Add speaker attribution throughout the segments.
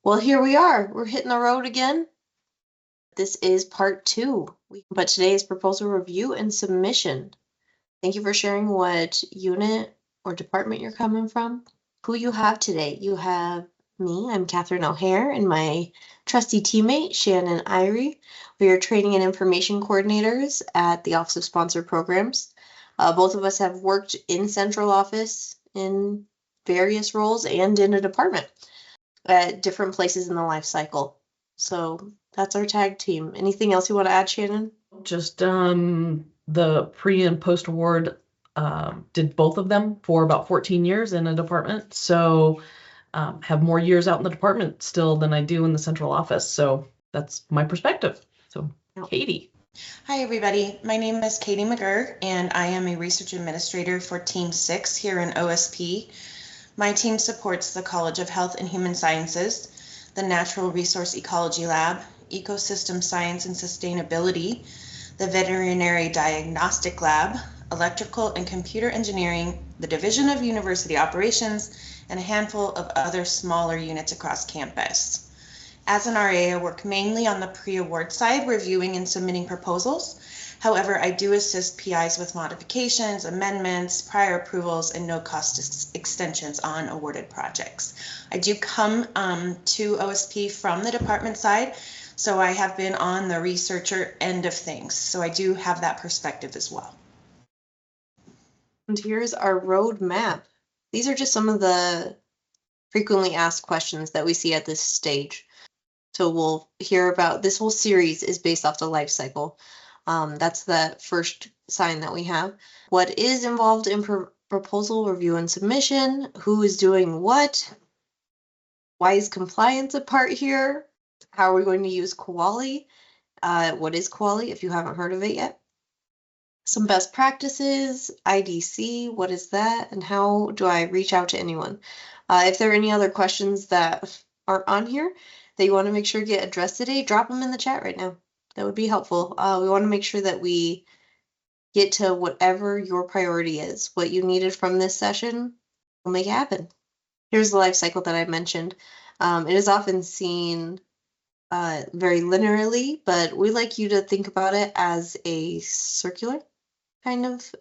Speaker 1: Well, here we are. We're hitting the road again. This is part 2, but today is proposal review and submission. Thank you for sharing what unit or department you're coming from. Who you have today? You have me. I'm Catherine O'Hare, and my trusty teammate, Shannon Irie. We are training and information coordinators at the Office of Sponsored Programs. Both of us have worked in central office in various roles and in a department at different places in the life cycle. So that's our tag team. Anything else you want to add, Shannon?
Speaker 2: Just the pre and post award did both of them for about 14 years in a department. So have more years out in the department still than I do in the central office. So that's my perspective. So Katie.
Speaker 3: Hi, everybody. My name is Katie McGurr, and I am a research administrator for Team 6 here in OSP. My team supports the College of Health and Human Sciences, the Natural Resource Ecology Lab, Ecosystem Science and Sustainability, the Veterinary Diagnostic Lab, Electrical and Computer Engineering, the Division of University Operations, and a handful of other smaller units across campus. As an RA, I work mainly on the pre-award side, reviewing and submitting proposals. However, I do assist PIs with modifications, amendments, prior approvals, and no-cost extensions on awarded projects. I do come to OSP from the department side, so I have been on the researcher end of things. So I do have that perspective as well.
Speaker 1: And here's our roadmap. These are just some of the frequently asked questions that we see at this stage. So we'll hear about this whole series is based off the life cycle. That's the first sign that we have. What is involved in proposal review and submission? Who is doing what? Why is compliance a part here? How are we going to use Koali? What is Koali if you haven't heard of it yet? Some best practices, IDC, what is that? And how do I reach out to anyone? If there are any other questions that aren't on here that you want to make sure get addressed today, drop them in the chat right now. That would be helpful. We want to make sure that we get to whatever your priority is. What you needed from this session, we'll make it happen. Here's the life cycle that I mentioned. It is often seen very linearly, but we like you to think about it as a circular kind of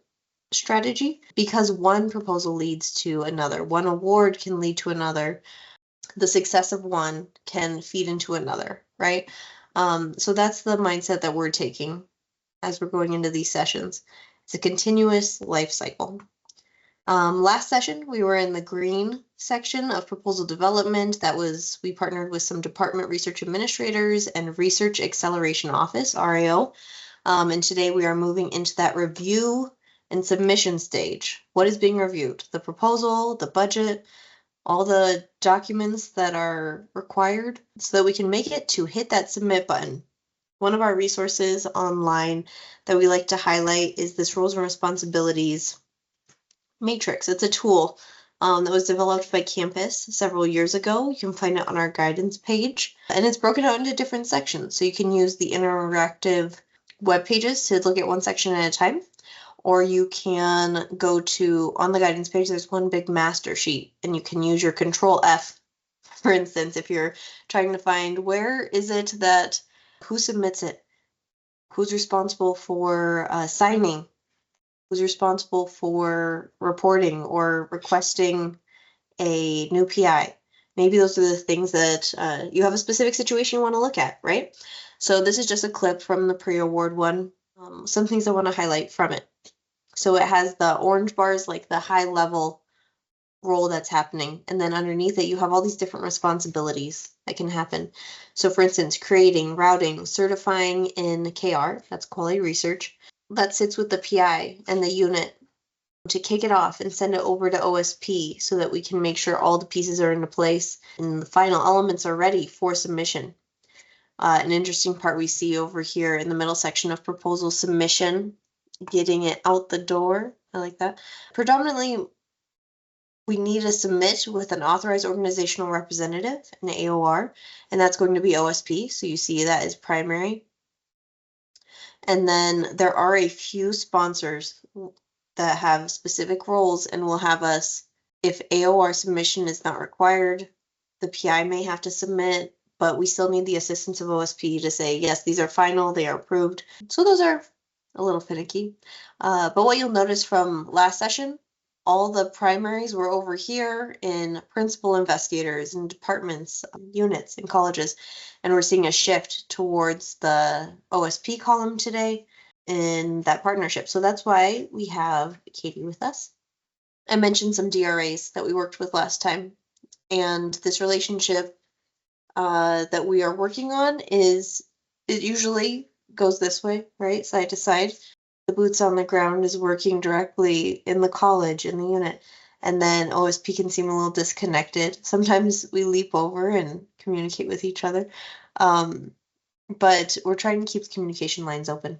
Speaker 1: strategy, because one proposal leads to another. One award can lead to another. The success of one can feed into another, right? So that's the mindset that we're taking as we're going into these sessions. It's a continuous life cycle. Last session, we were in the green section of proposal development. We partnered with some department research administrators and research acceleration office, RAO. And today we are moving into that review and submission stage. What is being reviewed? The proposal, the budget, all the documents that are required so that we can make it to hit that submit button. One of our resources online that we like to highlight is this roles and responsibilities matrix. It's a tool that was developed by campus several years ago. You can find it on our guidance page, and it's broken out into different sections. So you can use the interactive web pages to look at one section at a time, or you can go to, on the guidance page, there's one big master sheet, and you can use your Control F, for instance, if you're trying to find where is it that, who submits it, who's responsible for signing, who's responsible for reporting or requesting a new PI. Maybe those are the things that you have a specific situation you want to look at, right? So this is just a clip from the pre-award one. Some things I want to highlight from it. So it has the orange bars, like the high level role that's happening. And then underneath it, you have all these different responsibilities that can happen. So for instance, creating, routing, certifying in KR, that's quality research, that sits with the PI and the unit to kick it off and send it over to OSP so that we can make sure all the pieces are into place and the final elements are ready for submission. An interesting part we see over here in the middle section of proposal submission, getting it out the door. I like that. Predominantly, we need to submit with an authorized organizational representative, an AOR, and that's going to be OSP. So you see that as primary. And then there are a few sponsors that have specific roles and will have us, if AOR submission is not required, the PI may have to submit, but we still need the assistance of OSP to say, yes, these are final, they are approved. So those are a little finicky. But what you'll notice from last session, all the primaries were over here in principal investigators and departments, units, and colleges. And we're seeing a shift towards the OSP column today in that partnership. So that's why we have Katie with us. I mentioned some DRAs that we worked with last time. And this relationship that we are working on it usually goes this way, right? Side to side. The boots on the ground is working directly in the college, in the unit. And then OSP can seem a little disconnected. Sometimes we leap over and communicate with each other. But we're trying to keep the communication lines open.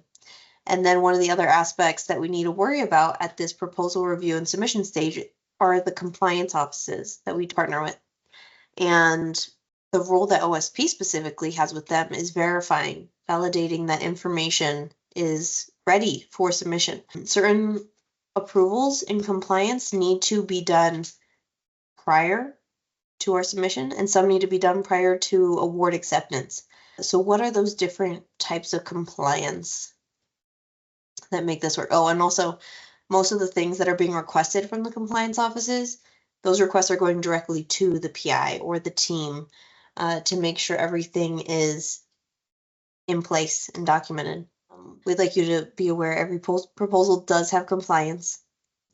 Speaker 1: And then one of the other aspects that we need to worry about at this proposal review and submission stage are the compliance offices that we partner with. And the role that OSP specifically has with them is verifying, validating that information is ready for submission. Certain approvals in compliance need to be done prior to our submission, and some need to be done prior to award acceptance. So what are those different types of compliance that make this work? Oh, and also most of the things that are being requested from the compliance offices, those requests are going directly to the PI or the team to make sure everything is in place and documented. We'd like you to be aware every proposal does have compliance,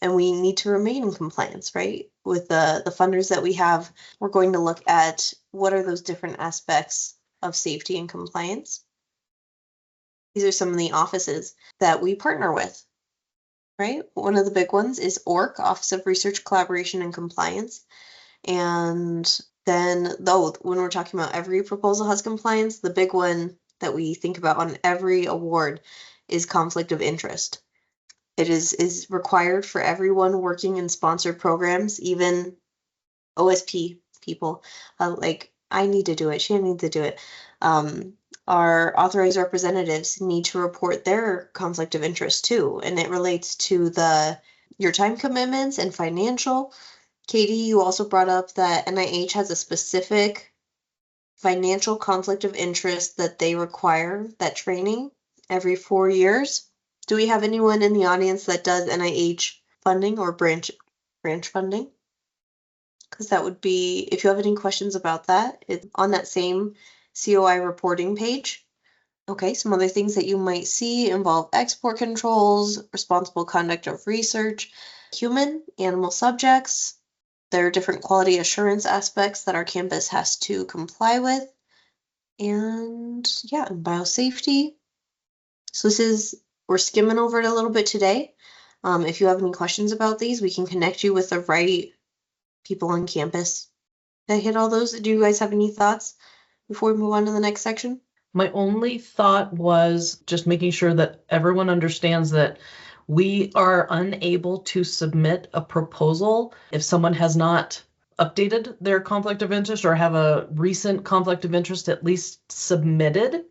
Speaker 1: and we need to remain in compliance, right? With the funders that we have, we're going to look at what are those different aspects of safety and compliance. These are some of the offices that we partner with, right? One of the big ones is ORC, Office of Research, Collaboration, and Compliance. And then, though, when we're talking about every proposal has compliance, the big one that we think about on every award is conflict of interest. It is required for everyone working in sponsored programs, even OSP people. Like, I need to do it, Shannon needs to do it. Our authorized representatives need to report their conflict of interest too, and it relates to your time commitments and financial. Katie, you also brought up that NIH has a specific financial conflict of interest that they require, that training, every 4 years. Do we have anyone in the audience that does NIH funding or branch funding? Because that would be, if you have any questions about that, it's on that same COI reporting page. Okay, some other things that you might see involve export controls, responsible conduct of research, human, animal subjects. There are different quality assurance aspects that our campus has to comply with. And yeah, and biosafety. So we're skimming over it a little bit today. If you have any questions about these, we can connect you with the right people on campus. Did I hit all those? Do you guys have any thoughts before we move on to the next section?
Speaker 2: My only thought was just making sure that everyone understands that we are unable to submit a proposal if someone has not updated their conflict of interest or have a recent conflict of interest at least submitted.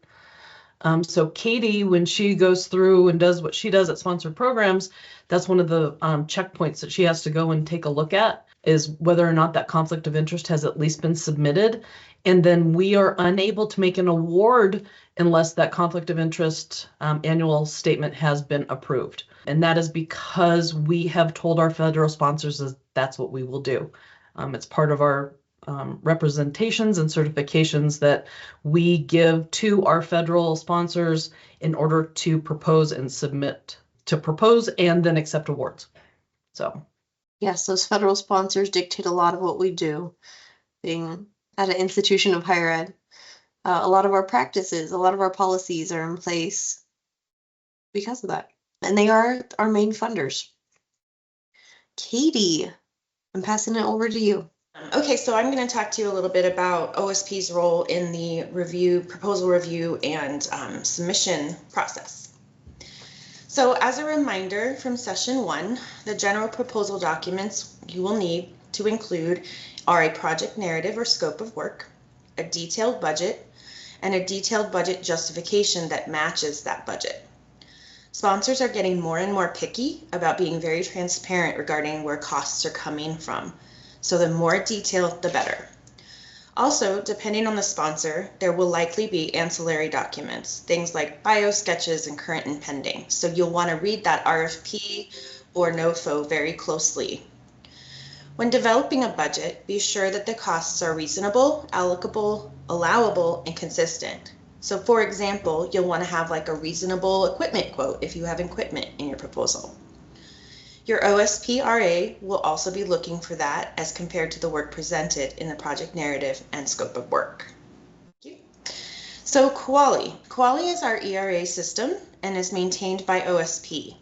Speaker 2: So Katie, when she goes through and does what she does at sponsored programs, that's one of the checkpoints that she has to go and take a look at, is whether or not that conflict of interest has at least been submitted. And then we are unable to make an award unless that conflict of interest annual statement has been approved. And that is because we have told our federal sponsors that that's what we will do. It's part of our representations and certifications that we give to our federal sponsors in order to propose and submit, to propose and then accept awards. So
Speaker 1: yes, those federal sponsors dictate a lot of what we do. Being at an institution of higher ed, a lot of our practices, a lot of our policies are in place because of that. And they are our main funders. Katie, I'm passing it over to you.
Speaker 3: Okay, so I'm going to talk to you a little bit about OSP's role in the proposal review and submission process. So as a reminder from session 1, the general proposal documents you will need to include are a project narrative or scope of work, a detailed budget, and a detailed budget justification that matches that budget. Sponsors are getting more and more picky about being very transparent regarding where costs are coming from. So the more detailed, the better. Also, depending on the sponsor, there will likely be ancillary documents, things like bio sketches and current and pending. So you'll want to read that RFP or NOFO very closely. When developing a budget, be sure that the costs are reasonable, allocable, allowable, and consistent. So for example, you'll want to have like a reasonable equipment quote if you have equipment in your proposal. Your OSP-RA will also be looking for that as compared to the work presented in the project narrative and scope of work. So QALY. QALY is our ERA system and is maintained by OSP.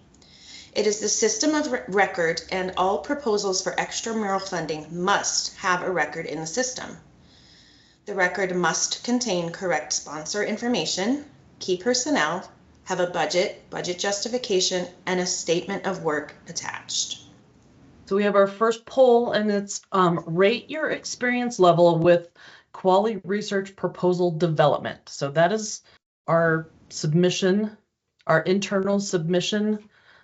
Speaker 3: It is the system of record, and all proposals for extramural funding must have a record in the system. The record must contain correct sponsor information, key personnel, have a budget, budget justification, and a statement of work attached.
Speaker 2: So we have our first poll, and it's rate your experience level with quality research proposal development. So that is our submission, our internal submission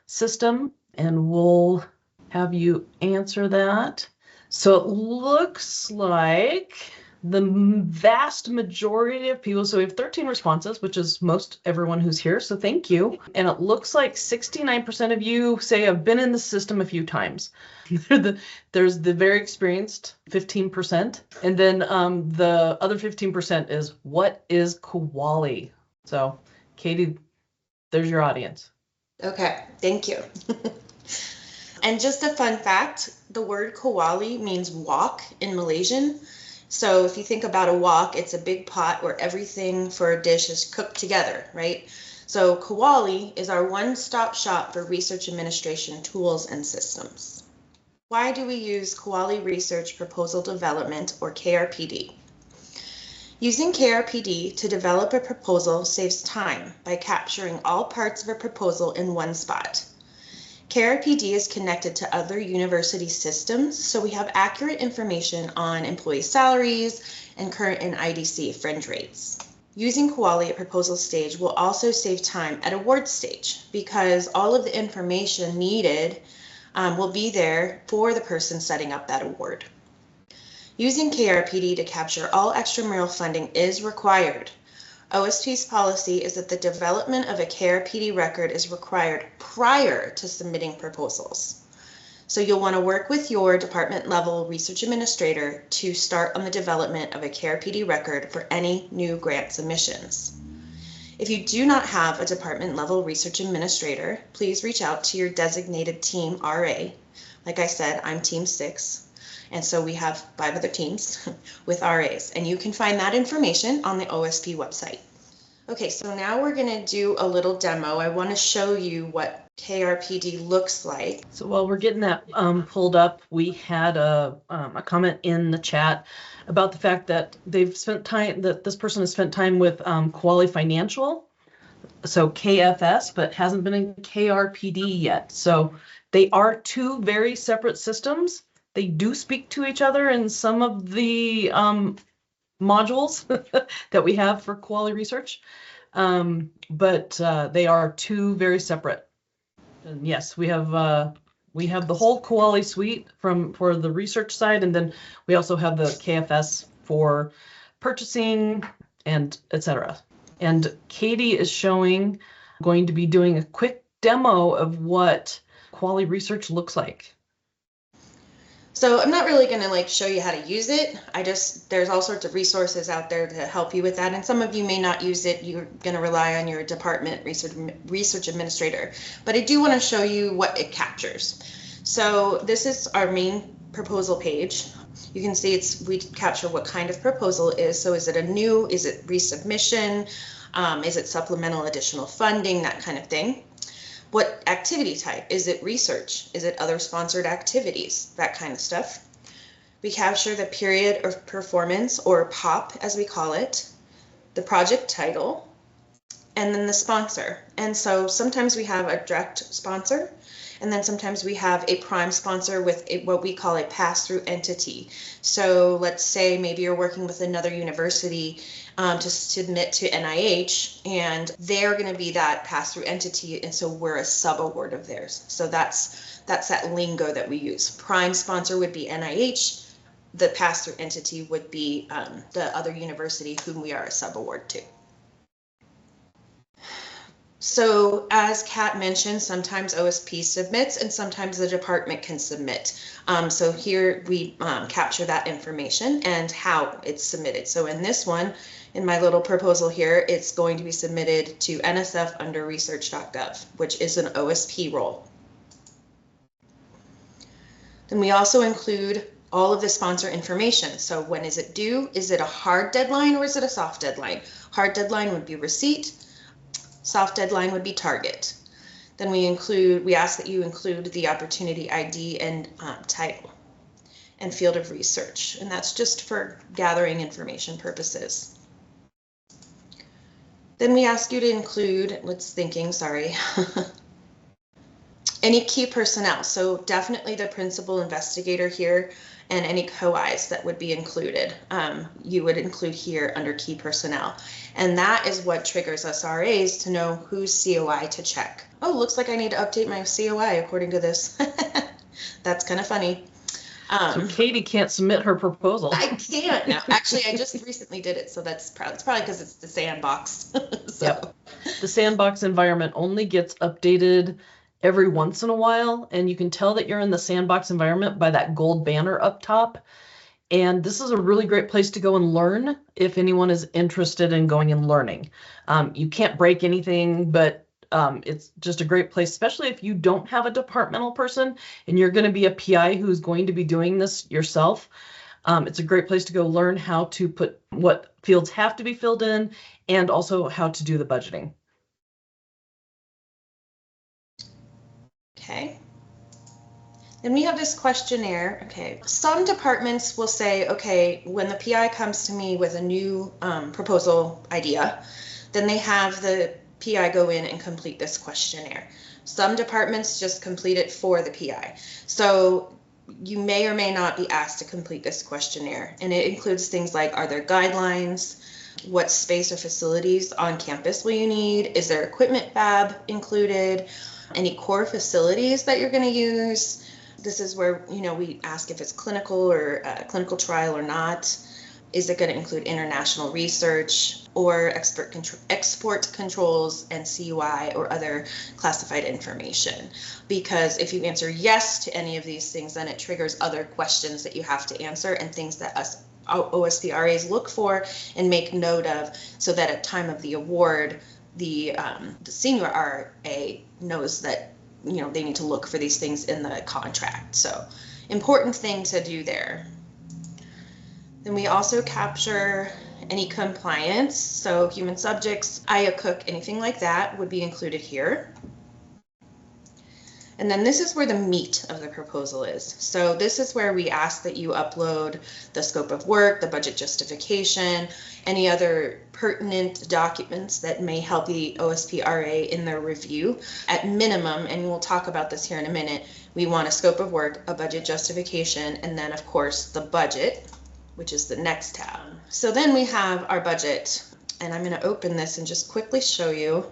Speaker 2: system, and we'll have you answer that. So it looks like the vast majority of people, so we have 13 responses, which is most everyone who's here, so thank you. And it looks like 69% of you say I've been in the system a few times. There's the very experienced 15%, and then the other 15% is what is QALY? So Katie, there's your audience.
Speaker 3: Okay, thank you. And just a fun fact, the word QALY means wok in Malaysian. So if you think about a wok, it's a big pot where everything for a dish is cooked together, right? So QALY is our one-stop shop for research administration tools and systems. Why do we use QALY Research Proposal Development, or KRPD? Using KRPD to develop a proposal saves time by capturing all parts of a proposal in one spot. KRPD is connected to other university systems, so we have accurate information on employee salaries and current and IDC fringe rates. Using QALY at proposal stage will also save time at award stage because all of the information needed will be there for the person setting up that award. Using KRPD to capture all extramural funding is required. OSP's policy is that the development of a KRPD record is required prior to submitting proposals. So you'll want to work with your department level research administrator to start on the development of a KRPD record for any new grant submissions. If you do not have a department level research administrator, please reach out to your designated team RA. Like I said, I'm team 6. And so we have 5 other teams with RAs, and you can find that information on the OSP website. Okay, so now we're going to do a little demo. I want to show you what KRPD looks like.
Speaker 2: So while we're getting that pulled up, we had a comment in the chat about the fact that they've spent time, that this person has spent time with QALY Financial, so KFS, but hasn't been in KRPD yet. So they are 2 very separate systems. They do speak to each other in some of the modules that we have for QALY research, but they are 2 very separate. And yes, we have the whole QALY suite for the research side, and then we also have the KFS for purchasing and etc. And Katie is going to be doing a quick demo of what QALY research looks like.
Speaker 3: So I'm not really going to show you how to use it. There's all sorts of resources out there to help you with that. And some of you may not use it. You're going to rely on your department research administrator. But I do want to show you what it captures. So this is our main proposal page. You can see we capture what kind of proposal it is. So is it is it resubmission? Is it supplemental additional funding? That kind of thing. What activity type? Is it research? Is it other sponsored activities? That kind of stuff. We capture the period of performance, or POP as we call it, the project title, and then the sponsor. And so sometimes we have a direct sponsor, and then sometimes we have a prime sponsor with what we call a pass-through entity. So let's say maybe you're working with another university to submit to NIH, and they're going to be that pass-through entity, and so we're a sub-award of theirs. So that's that lingo that we use. Prime sponsor would be NIH, the pass-through entity would be the other university whom we are a subaward to. So as Kat mentioned, sometimes OSP submits and sometimes the department can submit. So here we capture that information and how it's submitted. So in this one, in my little proposal here, it's going to be submitted to NSF under research.gov, which is an OSP role. Then we also include all of the sponsor information. So when is it due? Is it a hard deadline or is it a soft deadline? Hard deadline would be receipt. Soft deadline would be target. Then we ask that you include the opportunity ID and title and field of research. And that's just for gathering information purposes. Then we ask you to include, any key personnel. So definitely the principal investigator here and any co-Is that would be included. You would include here under key personnel. And that is what triggers us RAs to know whose COI to check. Oh, looks like I need to update my COI according to this. That's kind of funny.
Speaker 2: So Katie can't submit her proposal.
Speaker 3: I can't now. Actually, I just recently did it, so that's probably because it's the sandbox. So.
Speaker 2: Yep. The sandbox environment only gets updated every once in a while, and you can tell that you're in the sandbox environment by that gold banner up top. And this is a really great place to go and learn if anyone is interested in going and learning. You can't break anything, but it's just a great place, especially if you don't have a departmental person and you're going to be a PI who's going to be doing this yourself. It's a great place to go learn how to put what fields have to be filled in and also how to do the budgeting.
Speaker 3: Okay. Then we have this questionnaire. Okay. Some departments will say, okay, when the PI comes to me with a new proposal idea, then they have the PI go in and complete this questionnaire. Some departments just complete it for the PI. So you may or may not be asked to complete this questionnaire. And it includes things like, are there guidelines? What space or facilities on campus will you need? Is there equipment fab included? Any core facilities that you're going to use? This is where, we ask if it's clinical or a clinical trial or not. Is it going to include international research or export controls and CUI or other classified information? Because if you answer yes to any of these things, then it triggers other questions that you have to answer and things that us OSP RAs look for and make note of, so that at time of the award, the senior RA knows that they need to look for these things in the contract. So important thing to do there. Then we also capture any compliance. So human subjects, IACUC, anything like that would be included here. And then this is where the meat of the proposal is. So this is where we ask that you upload the scope of work, the budget justification, any other pertinent documents that may help the OSP RA in their review. At minimum, and we'll talk about this here in a minute, we want a scope of work, a budget justification, and then of course the budget, which is the next tab. So then we have our budget, and I'm going to open this and just quickly show you.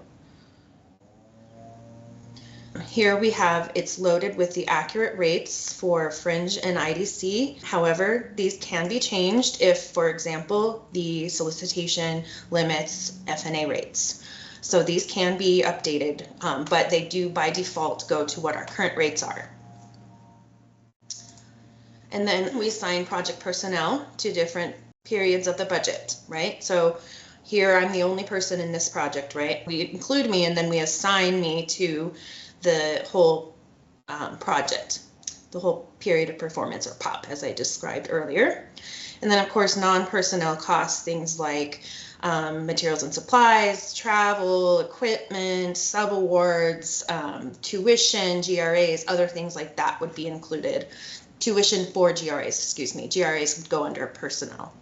Speaker 3: Here we have it's loaded with the accurate rates for fringe and IDC. However, these can be changed if, for example, the solicitation limits FNA rates. So these can be updated, but they do by default go to what our current rates are. And then we assign project personnel to different periods of the budget, right? So here I'm the only person in this project, right? We include me and then we assign me to the whole project, the whole period of performance, or POP, as I described earlier. And then of course non-personnel costs, things like materials and supplies, travel, equipment, subawards, tuition, GRAs, other things like that would be included. Tuition for GRAs, excuse me, GRAs would go under personnel.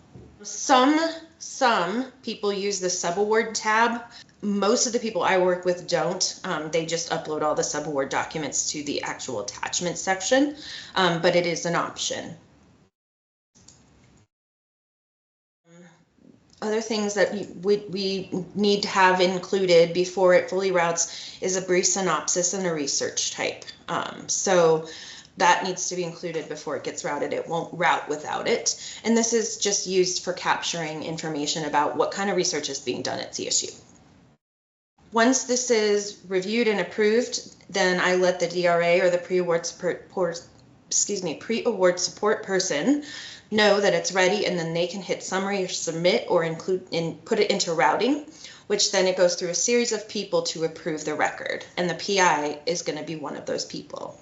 Speaker 3: Some people use the subaward tab. Most of the people I work with don't. They just upload all the subaward documents to the actual attachment section, but it is an option. Other things that we need to have included before it fully routes is a brief synopsis and a research type. So That needs to be included before it gets routed. It won't route without it. And this is just used for capturing information about what kind of research is being done at CSU. Once this is reviewed and approved, then I let the DRA or the pre-award support person know that it's ready, and then they can hit summary or submit or include and put it into routing, which then it goes through a series of people to approve the record, and the PI is going to be one of those people.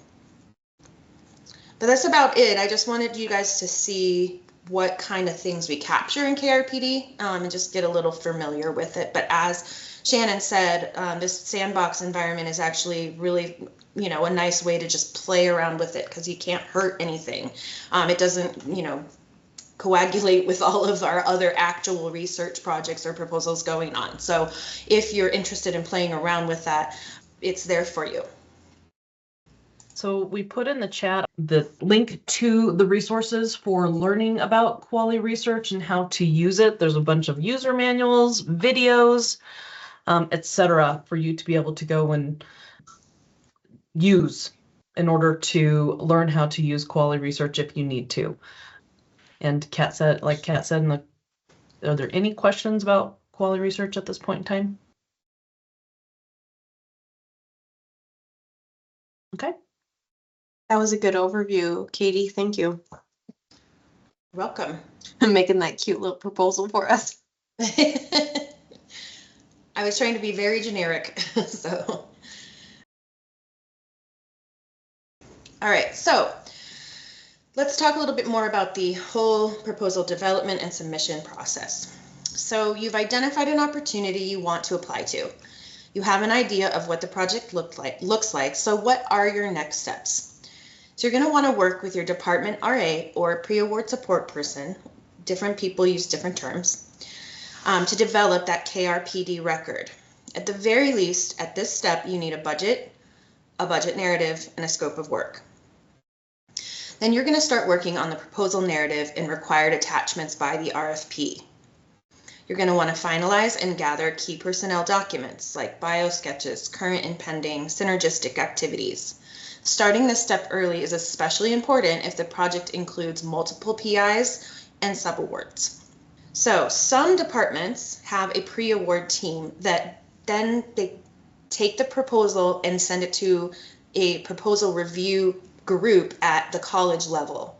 Speaker 3: But that's about it. I just wanted you guys to see what kind of things we capture in KRPD and just get a little familiar with it. But as Shannon said, this sandbox environment is actually really, a nice way to just play around with it, because you can't hurt anything. It doesn't, coagulate with all of our other actual research projects or proposals going on. So if you're interested in playing around with that, it's there for you.
Speaker 2: So we put in the chat the link to the resources for learning about quality research and how to use it. There's a bunch of user manuals, videos, etc., for you to be able to go and use in order to learn how to use quality research if you need to. And Kat said, are there any questions about quality research at this point in time? Okay.
Speaker 1: That was a good overview, Katie. Thank you.
Speaker 3: Welcome.
Speaker 1: Making that cute little proposal for us.
Speaker 3: I was trying to be very generic, so. All right, so let's talk a little bit more about the whole proposal development and submission process. So you've identified an opportunity you want to apply to. You have an idea of what the project looks like. So what are your next steps? So you're going to want to work with your department RA or pre-award support person. Different people use different terms to develop that KRPD record. At the very least, at this step, you need a budget narrative, and a scope of work. Then you're going to start working on the proposal narrative and required attachments by the RFP. You're going to want to finalize and gather key personnel documents like bio sketches, current and pending, synergistic activities. Starting this step early is especially important if the project includes multiple PIs and subawards. So some departments have a pre-award team that then they take the proposal and send it to a proposal review group at the college level.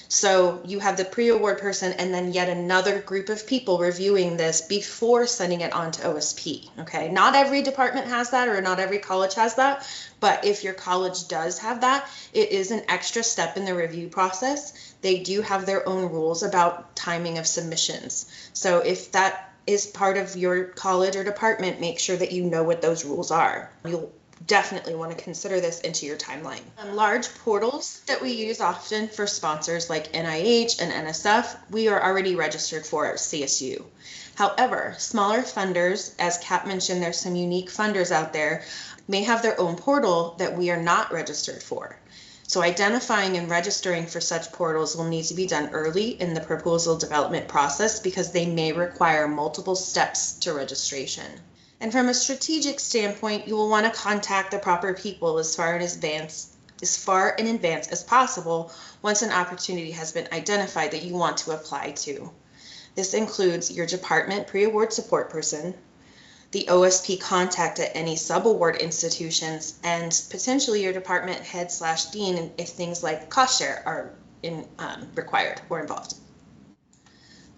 Speaker 3: So you have the pre-award person and then yet another group of people reviewing this before sending it on to OSP, okay? Not every department has that, or not every college has that, but if your college does have that, it is an extra step in the review process. They do have their own rules about timing of submissions. So if that is part of your college or department, make sure that you know what those rules are. You'll definitely want to consider this into your timeline. Large portals that we use often for sponsors like NIH and NSF, we are already registered for at CSU. However, smaller funders, as Kat mentioned, there's some unique funders out there, may have their own portal that we are not registered for. So identifying and registering for such portals will need to be done early in the proposal development process because they may require multiple steps to registration. And from a strategic standpoint, you will want to contact the proper people as far in advance as possible once an opportunity has been identified that you want to apply to. This includes your department pre-award support person, the OSP contact at any sub-award institutions, and potentially your department head/dean if things like cost share are required or involved.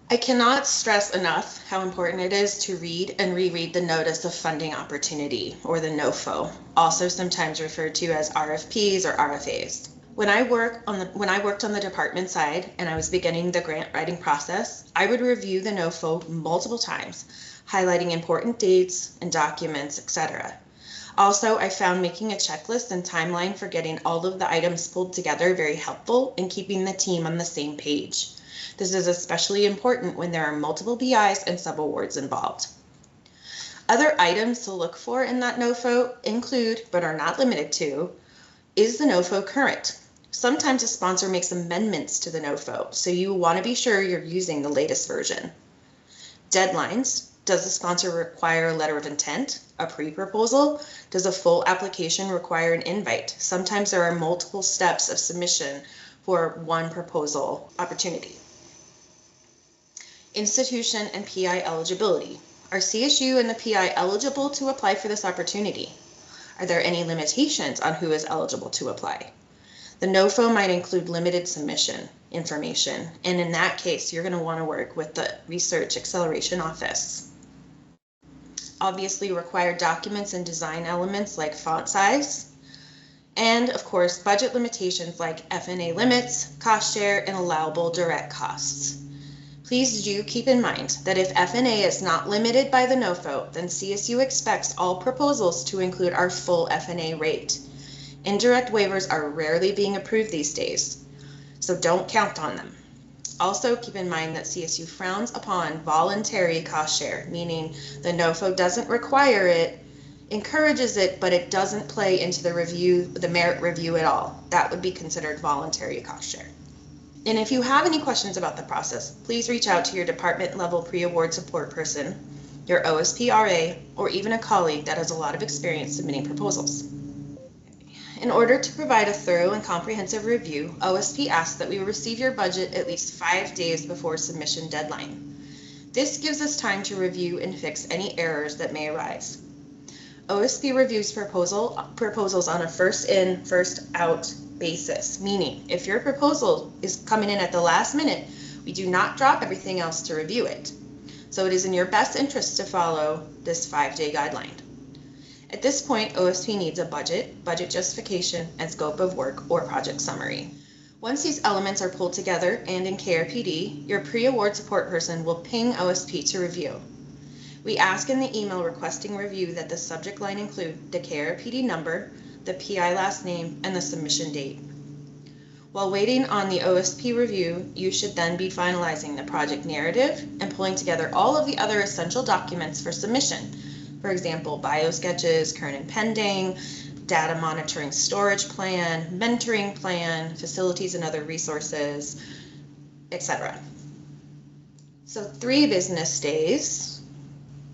Speaker 3: I cannot stress enough how important it is to read and reread the Notice of Funding Opportunity, or the NOFO, also sometimes referred to as RFPs or RFAs. When I worked on the department side and I was beginning the grant writing process, I would review the NOFO multiple times, highlighting important dates and documents, etc. Also, I found making a checklist and timeline for getting all of the items pulled together very helpful in keeping the team on the same page. This is especially important when there are multiple BIs and subawards involved. Other items to look for in that NOFO include, but are not limited to, is the NOFO current? Sometimes a sponsor makes amendments to the NOFO, so you want to be sure you're using the latest version. Deadlines. Does the sponsor require a letter of intent, a pre-proposal? Does a full application require an invite? Sometimes there are multiple steps of submission for one proposal opportunity. Institution and PI eligibility. Are CSU and the PI eligible to apply for this opportunity? Are there any limitations on who is eligible to apply? The NOFO might include limited submission information, and in that case, you're going to want to work with the Research Acceleration Office. Obviously, required documents and design elements like font size, and of course, budget limitations like FNA limits, cost share, and allowable direct costs. Please do keep in mind that if FNA is not limited by the NOFO, then CSU expects all proposals to include our full FNA rate. Indirect waivers are rarely being approved these days, so don't count on them. Also, keep in mind that CSU frowns upon voluntary cost share, meaning the NOFO doesn't require it, encourages it, but it doesn't play into the merit review at all. That would be considered voluntary cost share. And if you have any questions about the process, please reach out to your department level pre-award support person, your OSP RA, or even a colleague that has a lot of experience submitting proposals. In order to provide a thorough and comprehensive review, OSP asks that we receive your budget at least 5 days before submission deadline. This gives us time to review and fix any errors that may arise. OSP reviews proposals on a first in, first out basis, meaning if your proposal is coming in at the last minute, we do not drop everything else to review it. So it is in your best interest to follow this 5-day guideline. At this point, OSP needs a budget justification, and scope of work or project summary. Once these elements are pulled together and in KRPD, your pre-award support person will ping OSP to review. We ask in the email requesting review that the subject line include the KRPD number, the PI last name, and the submission date. While waiting on the OSP review, you should then be finalizing the project narrative and pulling together all of the other essential documents for submission. For example, biosketches, current and pending, data monitoring storage plan, mentoring plan, facilities and other resources, etc. So 3 business days.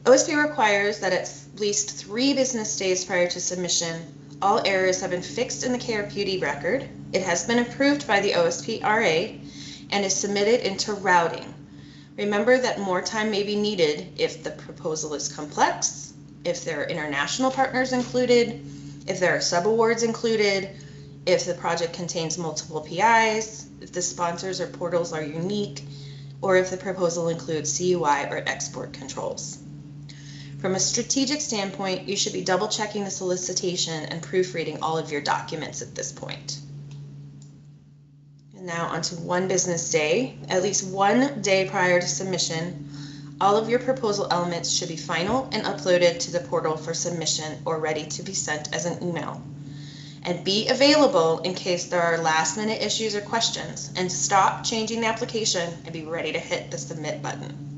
Speaker 3: OSP requires that at least 3 business days prior to submission, all errors have been fixed in the KRPD record, it has been approved by the OSP RA, and is submitted into routing. Remember that more time may be needed if the proposal is complex, if there are international partners included, if there are subawards included, if the project contains multiple PIs, if the sponsors or portals are unique, or if the proposal includes CUI or export controls. From a strategic standpoint, you should be double checking the solicitation and proofreading all of your documents at this point. And now onto 1 business day. At least 1 day prior to submission, all of your proposal elements should be final and uploaded to the portal for submission or ready to be sent as an email. And be available in case there are last minute issues or questions, and stop changing the application and be ready to hit the submit button.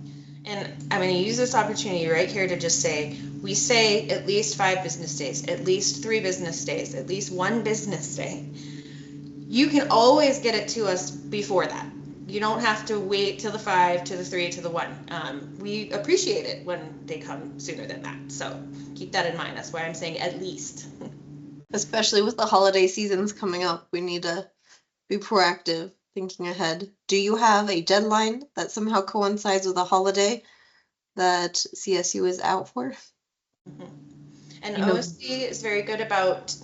Speaker 3: And I'm going to use this opportunity right here to just say, we say at least 5 business days, at least 3 business days, at least 1 business day. You can always get it to us before that. You don't have to wait till the 5, to the 3, to the 1. We appreciate it when they come sooner than that. So keep that in mind. That's why I'm saying at least.
Speaker 1: Especially with the holiday seasons coming up, we need to be proactive, thinking ahead. Do you have a deadline that somehow coincides with a holiday that CSU is out for?
Speaker 3: Mm-hmm. And OSP is very good about,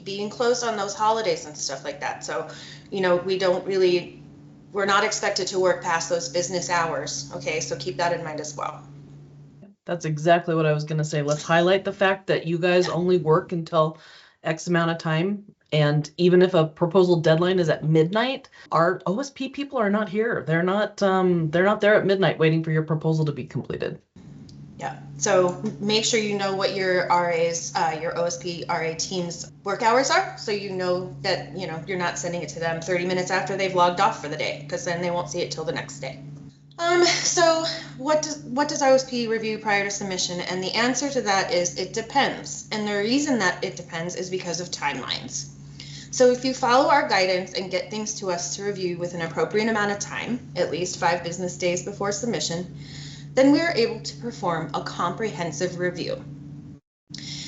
Speaker 3: being closed on those holidays and stuff like that. So, we're not expected to work past those business hours. Okay, so keep that in mind as well.
Speaker 2: That's exactly what I was going to say. Let's highlight the fact that you guys only work until X amount of time. And even if a proposal deadline is at midnight, our OSP people are not here. They're not there at midnight waiting for your proposal to be completed.
Speaker 3: Yeah. So make sure you know what your RA's, your OSP RA team's work hours are, so you know that you're not sending it to them 30 minutes after they've logged off for the day, because then they won't see it till the next day. So what does OSP review prior to submission? And the answer to that is it depends. And the reason that it depends is because of timelines. So if you follow our guidance and get things to us to review with an appropriate amount of time, at least 5 business days before submission, Then we are able to perform a comprehensive review.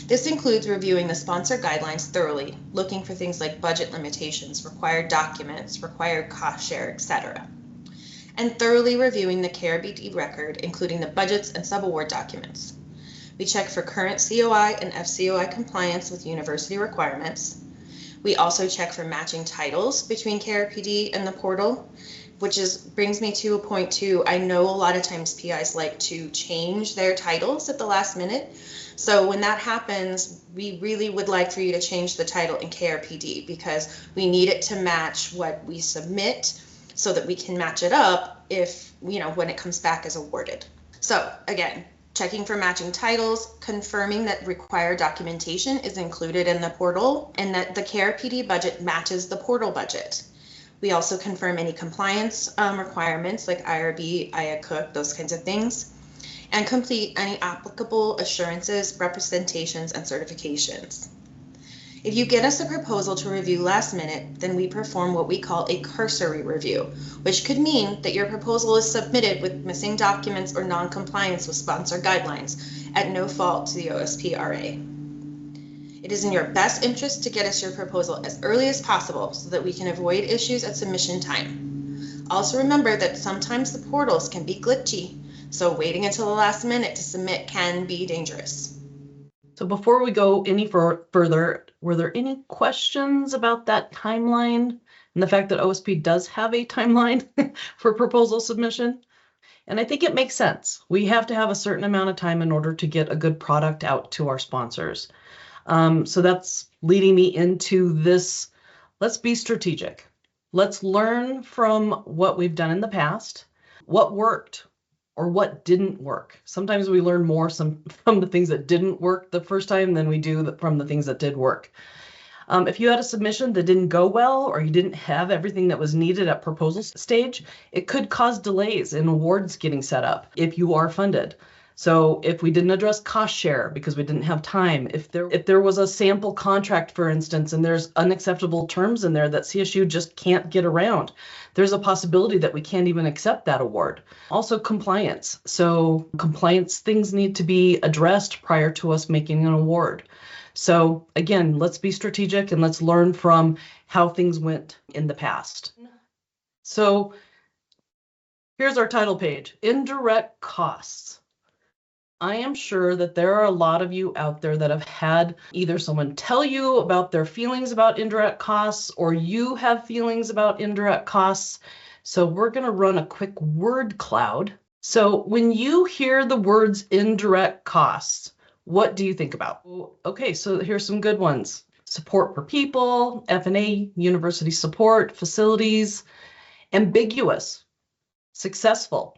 Speaker 3: This includes reviewing the sponsor guidelines thoroughly, looking for things like budget limitations, required documents, required cost share, etc., and thoroughly reviewing the KRBD record, including the budgets and subaward documents. We check for current COI and FCOI compliance with university requirements. We also check for matching titles between KRPD and the portal, which brings me to a point too. I know a lot of times PIs like to change their titles at the last minute. So when that happens, we really would like for you to change the title in KRPD because we need it to match what we submit so that we can match it up if, when it comes back as awarded. So again, checking for matching titles, confirming that required documentation is included in the portal and that the KRPD budget matches the portal budget. We also confirm any compliance requirements like IRB, IACUC, those kinds of things, and complete any applicable assurances, representations, and certifications. If you get us a proposal to review last minute, then we perform what we call a cursory review, which could mean that your proposal is submitted with missing documents or non-compliance with sponsor guidelines at no fault to the OSP-RA. It is in your best interest to get us your proposal as early as possible so that we can avoid issues at submission time. Also remember that sometimes the portals can be glitchy, so waiting until the last minute to submit can be dangerous.
Speaker 2: So before we go any further, were there any questions about that timeline and the fact that OSP does have a timeline for proposal submission? And I think it makes sense. We have to have a certain amount of time in order to get a good product out to our sponsors. So that's leading me into this. Let's be strategic. Let's learn from what we've done in the past, what worked or what didn't work. Sometimes we learn more from the things that didn't work the first time than we do from the things that did work. If you had a submission that didn't go well, or you didn't have everything that was needed at proposal stage, it could cause delays in awards getting set up if you are funded. So if we didn't address cost share because we didn't have time, if there was a sample contract, for instance, and there's unacceptable terms in there that CSU just can't get around, there's a possibility that we can't even accept that award. Also compliance. So compliance things need to be addressed prior to us making an award. So again, let's be strategic and let's learn from how things went in the past. So here's our title page, Indirect Costs. I am sure that there are a lot of you out there that have had either someone tell you about their feelings about indirect costs or you have feelings about indirect costs. So we're going to run a quick word cloud. So when you hear the words indirect costs, what do you think about? Okay, so here's some good ones. Support for people, F&A, university support, facilities, ambiguous, successful,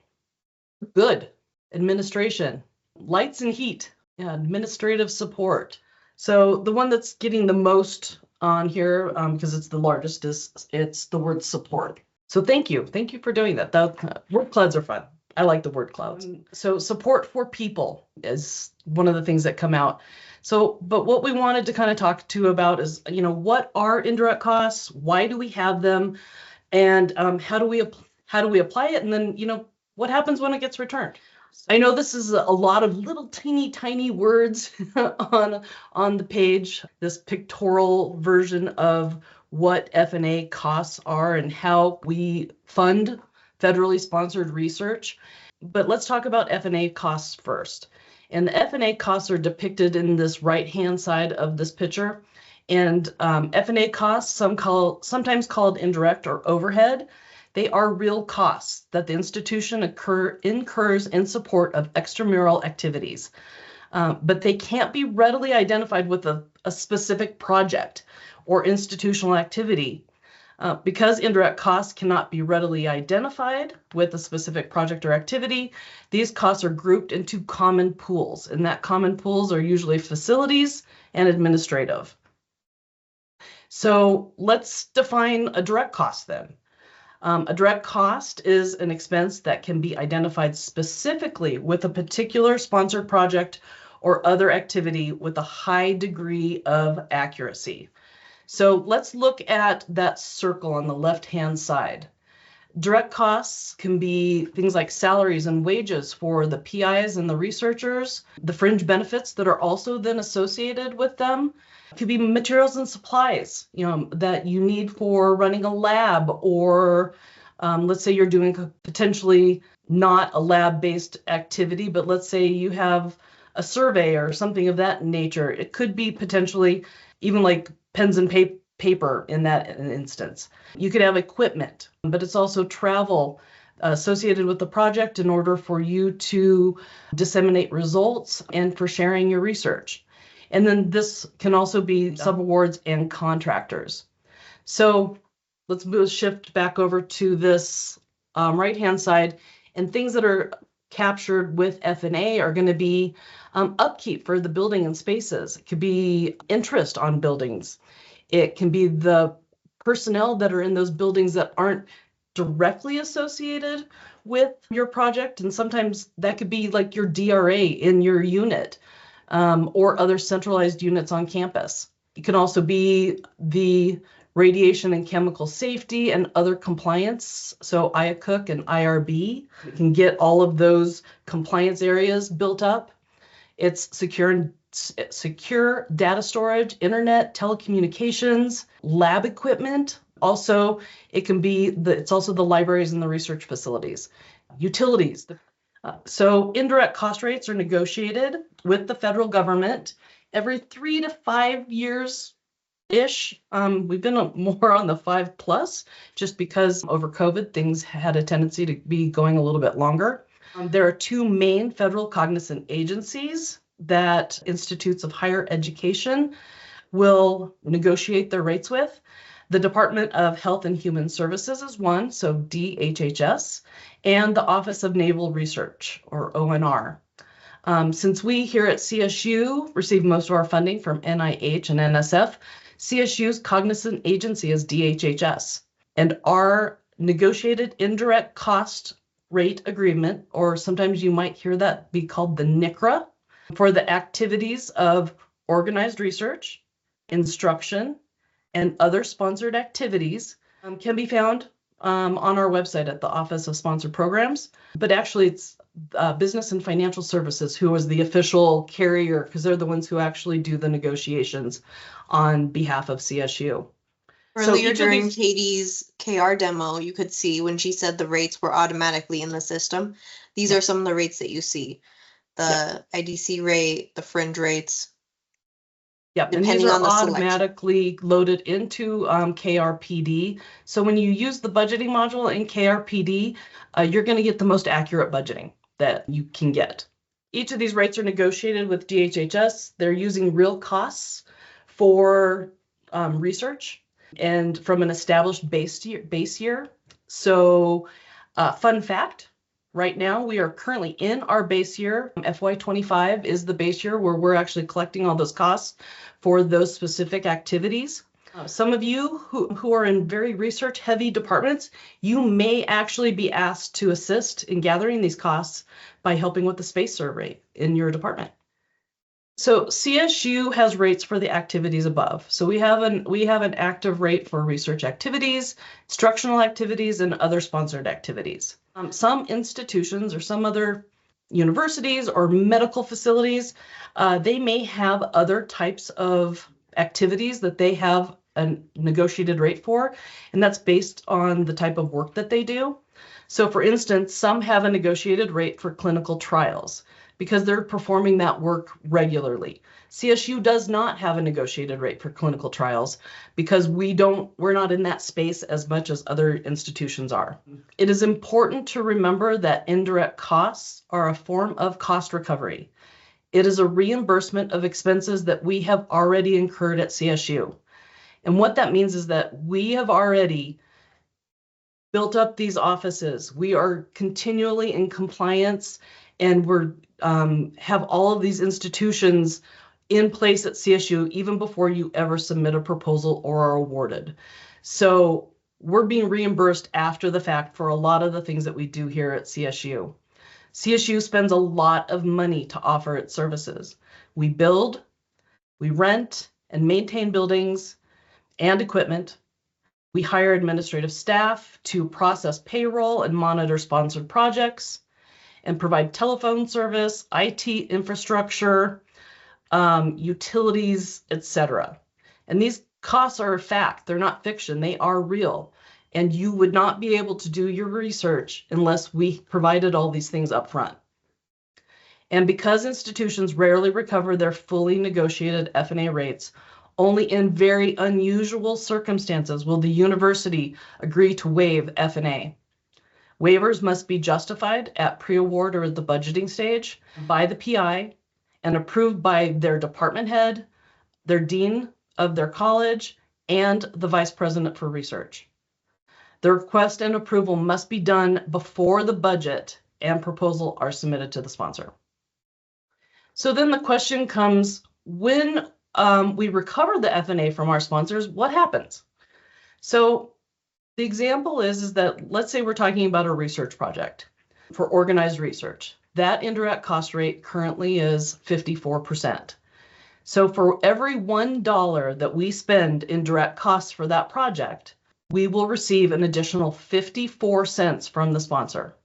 Speaker 2: good, administration, lights and heat, administrative support. So the one that's getting the most on here, because it's the largest, it's the word support. So thank you for doing that. Word clouds are fun. I like the word clouds. So support for people is one of the things that come out. So, but what we wanted to kind of talk to about is, what are indirect costs? Why do we have them? And how do we apply it? And then, what happens when it gets returned? I know this is a lot of little tiny words on the page, this pictorial version of what F&A costs are and how we fund federally sponsored research. But let's talk about F&A costs first. And the F&A costs are depicted in this right-hand side of this picture. And F&A costs, sometimes called indirect or overhead, they are real costs that the institution incurs in support of extramural activities. But they can't be readily identified with a specific project or institutional activity. Because indirect costs cannot be readily identified with a specific project or activity, these costs are grouped into common pools, and that common pools are usually facilities and administrative. So let's define a direct cost then. A direct cost is an expense that can be identified specifically with a particular sponsored project or other activity with a high degree of accuracy. So let's look at that circle on the left-hand side. Direct costs can be things like salaries and wages for the PIs and the researchers, the fringe benefits that are also then associated with them. It could be materials and supplies, that you need for running a lab, or let's say you're doing potentially not a lab-based activity, but let's say you have a survey or something of that nature. It could be potentially even like pens and paper in that instance. You could have equipment, but it's also travel associated with the project in order for you to disseminate results and for sharing your research. And then this can also be subawards and contractors. So let's shift back over to this right-hand side, and things that are captured with F&A are going to be upkeep for the building and spaces. It could be interest on buildings. It can be the personnel that are in those buildings that aren't directly associated with your project. And sometimes that could be like your DRA in your unit, or other centralized units on campus. It can also be the radiation and chemical safety and other compliance. So IACUC and IRB, we can get all of those compliance areas built up. It's secure data storage, internet, telecommunications, lab equipment. Also, it can be it's also the libraries and the research facilities, utilities. So indirect cost rates are negotiated with the federal government every 3 to 5 years ish. We've been more on the 5+ just because over COVID, things had a tendency to be going a little bit longer. There are 2 main federal cognizant agencies that institutes of higher education will negotiate their rates with. The Department of Health and Human Services is one, so DHHS, and the Office of Naval Research, or ONR. Since we here at CSU receive most of our funding from NIH and NSF, CSU's cognizant agency is DHHS, and our negotiated indirect cost rate agreement, or sometimes you might hear that be called the NICRA, for the activities of organized research, instruction, and other sponsored activities can be found on our website at the Office of Sponsored Programs. But actually, it's Business and Financial Services who is the official carrier, because they're the ones who actually do the negotiations on behalf of CSU.
Speaker 1: Earlier during Katie's KR demo, you could see when she said the rates were automatically in the system. These are some of the rates that you see. The IDC rate, the fringe rates.
Speaker 2: Yep, and these are automatically loaded into KRPD. So when you use the budgeting module in KRPD, you're going to get the most accurate budgeting that you can get. Each of these rates are negotiated with DHHS. They're using real costs for research and from an established base year. So fun fact, right now we are currently in our base year. FY25 is the base year where we're actually collecting all those costs for those specific activities. Some of you who are in very research heavy departments, you may actually be asked to assist in gathering these costs by helping with the space survey in your department. So CSU has rates for the activities above. So we have an active rate for research activities, instructional activities, and other sponsored activities. Some institutions or some other universities or medical facilities, they may have other types of activities that they have a negotiated rate for, and that's based on the type of work that they do. So for instance, some have a negotiated rate for clinical trials because they're performing that work regularly. CSU does not have a negotiated rate for clinical trials because we're not in that space as much as other institutions are. It is important to remember that indirect costs are a form of cost recovery. It is a reimbursement of expenses that we have already incurred at CSU. And what that means is that we have already built up these offices. We are continually in compliance, and we're have all of these institutions in place at CSU even before you ever submit a proposal or are awarded. So we're being reimbursed after the fact for a lot of the things that we do here at CSU. CSU spends a lot of money to offer its services. We build, we rent and maintain buildings and equipment. We hire administrative staff to process payroll and monitor sponsored projects and provide telephone service, IT infrastructure, utilities, etc. And these costs are a fact. They're not fiction. They are real. And you would not be able to do your research unless we provided all these things up front. And because institutions rarely recover their fully negotiated F&A rates, only in very unusual circumstances will the university agree to waive F&A. Waivers must be justified at pre-award or at the budgeting stage by the PI and approved by their department head, their dean of their college, and the vice president for research. The request and approval must be done before the budget and proposal are submitted to the sponsor. So then the question comes, when we recover the F&A from our sponsors, what happens? So the example is that, let's say we're talking about a research project for organized research. That indirect cost rate currently is 54%. So for every $1 that we spend in direct costs for that project, we will receive an additional 54 cents from the sponsor.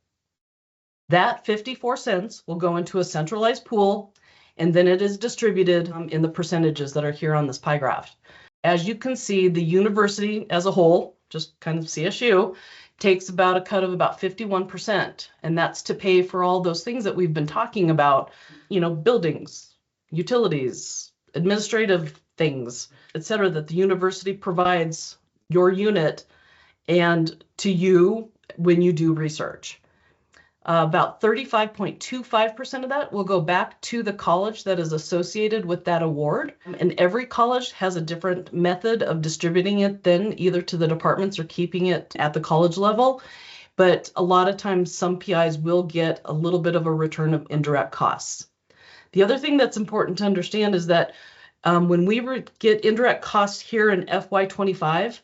Speaker 2: That 54 cents will go into a centralized pool, and then it is distributed in the percentages that are here on this pie graph. As you can see, the university as a whole, just kind of CSU, takes about a cut of about 51%, and that's to pay for all those things that we've been talking about, buildings, utilities, administrative things, etc., that the university provides your unit and to you when you do research. About 35.25% of that will go back to the college that is associated with that award. And every college has a different method of distributing it then, either to the departments or keeping it at the college level. But a lot of times some PIs will get a little bit of a return of indirect costs. The other thing that's important to understand is that when we get indirect costs here in FY25,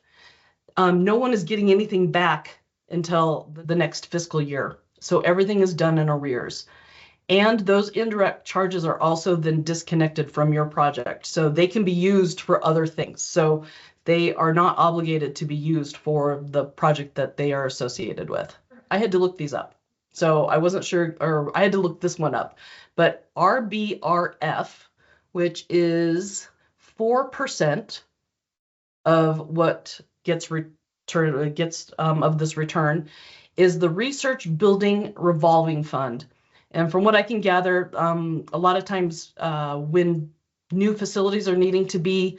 Speaker 2: no one is getting anything back until the next fiscal year. So everything is done in arrears. And those indirect charges are also then disconnected from your project. So they can be used for other things. So they are not obligated to be used for the project that they are associated with. I had to look these up. So I wasn't sure, or I had to look this one up. But RBRF, which is 4% of what gets of this return, is the Research Building Revolving Fund. And from what I can gather, a lot of times when new facilities are needing to be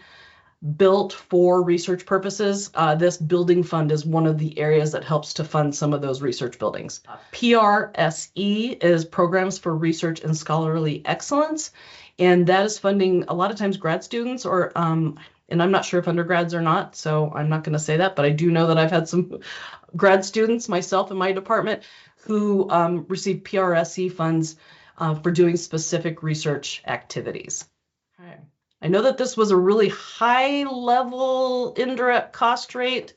Speaker 2: built for research purposes, this building fund is one of the areas that helps to fund some of those research buildings. PRSE is Programs for Research and Scholarly Excellence, and that is funding a lot of times grad students or and I'm not sure if undergrads or not, so I'm not going to say that, but I do know that I've had some grad students, myself in my department, who receive PRSE funds for doing specific research activities. Okay. I know that this was a really high level indirect cost rate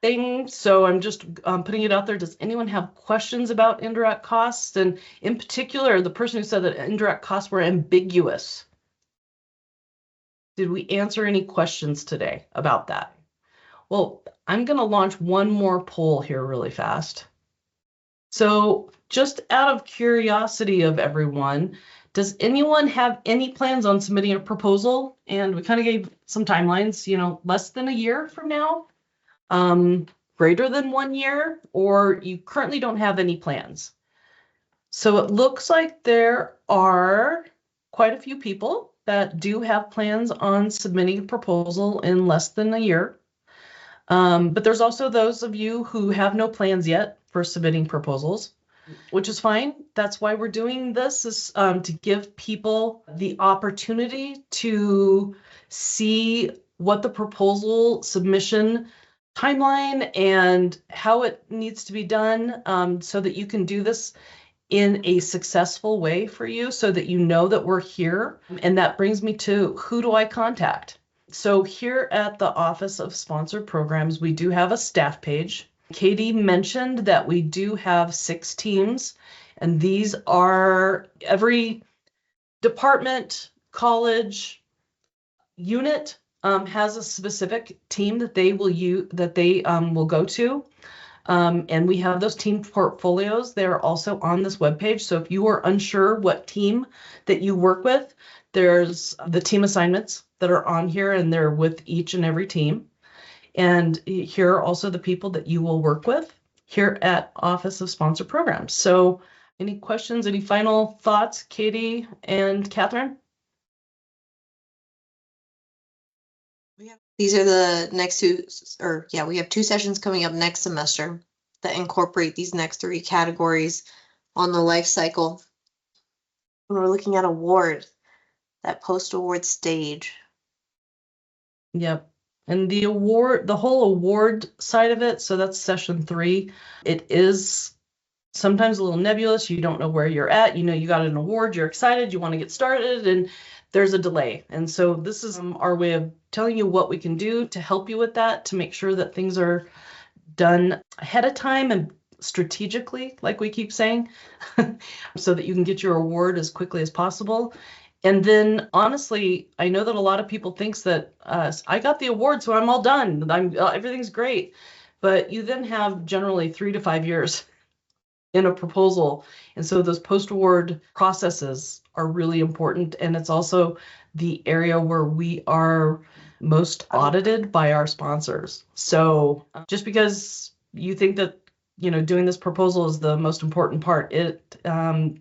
Speaker 2: thing, so I'm just putting it out there. Does anyone have questions about indirect costs? And in particular, the person who said that indirect costs were ambiguous. Did we answer any questions today about that? Well, I'm going to launch one more poll here really fast. So just out of curiosity of everyone, does anyone have any plans on submitting a proposal? And we kind of gave some timelines, less than a year from now, greater than 1 year, or you currently don't have any plans. So it looks like there are quite a few people that do have plans on submitting a proposal in less than a year. But there's also those of you who have no plans yet for submitting proposals, which is fine. That's why we're doing this, is to give people the opportunity to see what the proposal submission timeline and how it needs to be done, so that you can do this in a successful way for you, so that you know that we're here. And that brings me to, who do I contact? So here at the Office of Sponsored Programs, we do have a staff page. Katie mentioned that we do have 6 teams, and these are every department, college, unit has a specific team that they will go to. And we have those team portfolios. They're also on this webpage. So if you are unsure what team that you work with, there's the team assignments that are on here, and they're with each and every team. And here are also the people that you will work with here at Office of Sponsor Programs. So any questions, any final thoughts, Katie and Catherine?
Speaker 1: These are the next two, we have 2 sessions coming up next semester that incorporate these next 3 categories on the life cycle. When we're looking at award, that post-award stage.
Speaker 2: Yep. And the whole award side of it, so that's session 3. It is sometimes a little nebulous. You don't know where you're at. You know, you got an award, you're excited, you want to get started, and there's a delay. And so this is our way of telling you what we can do to help you with that, to make sure that things are done ahead of time and strategically, like we keep saying, so that you can get your award as quickly as possible. And then honestly, I know that a lot of people thinks that I got the award, so I'm all done. Everything's great. But you then have generally 3 to 5 years in a proposal. And so those post-award processes are really important. And it's also the area where we are most audited by our sponsors. So just because you think that, you know, doing this proposal is the most important part,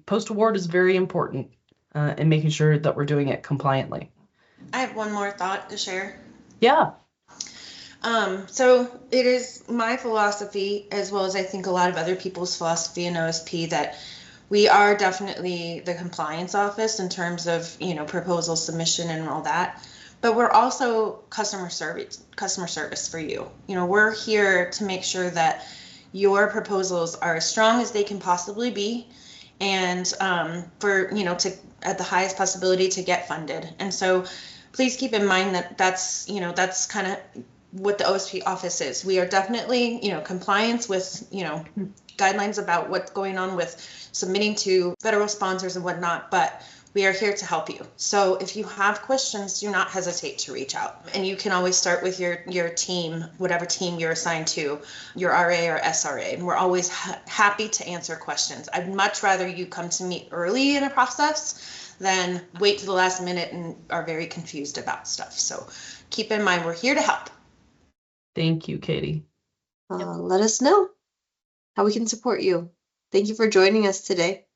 Speaker 2: post-award is very important in making sure that we're doing it compliantly.
Speaker 3: I have one more thought to share.
Speaker 2: Yeah.
Speaker 3: So it is my philosophy, as well as I think a lot of other people's philosophy in OSP, that we are definitely the compliance office in terms of, you know, proposal submission and all that. But we're also customer service for you. You know, we're here to make sure that your proposals are as strong as they can possibly be, and for, you know, to at the highest possibility to get funded. And so please keep in mind that that's, you know, that's kind of what the OSP office is. We are definitely, you know, compliance with, you know, guidelines about what's going on with submitting to federal sponsors and whatnot, but we are here to help you. So if you have questions, do not hesitate to reach out. And you can always start with your team, whatever team you're assigned to, your RA or SRA. And we're always happy to answer questions. I'd much rather you come to me early in a process than wait to the last minute and are very confused about stuff. So keep in mind, we're here to help.
Speaker 2: Thank you, Katie.
Speaker 1: Let us know how we can support you. Thank you for joining us today.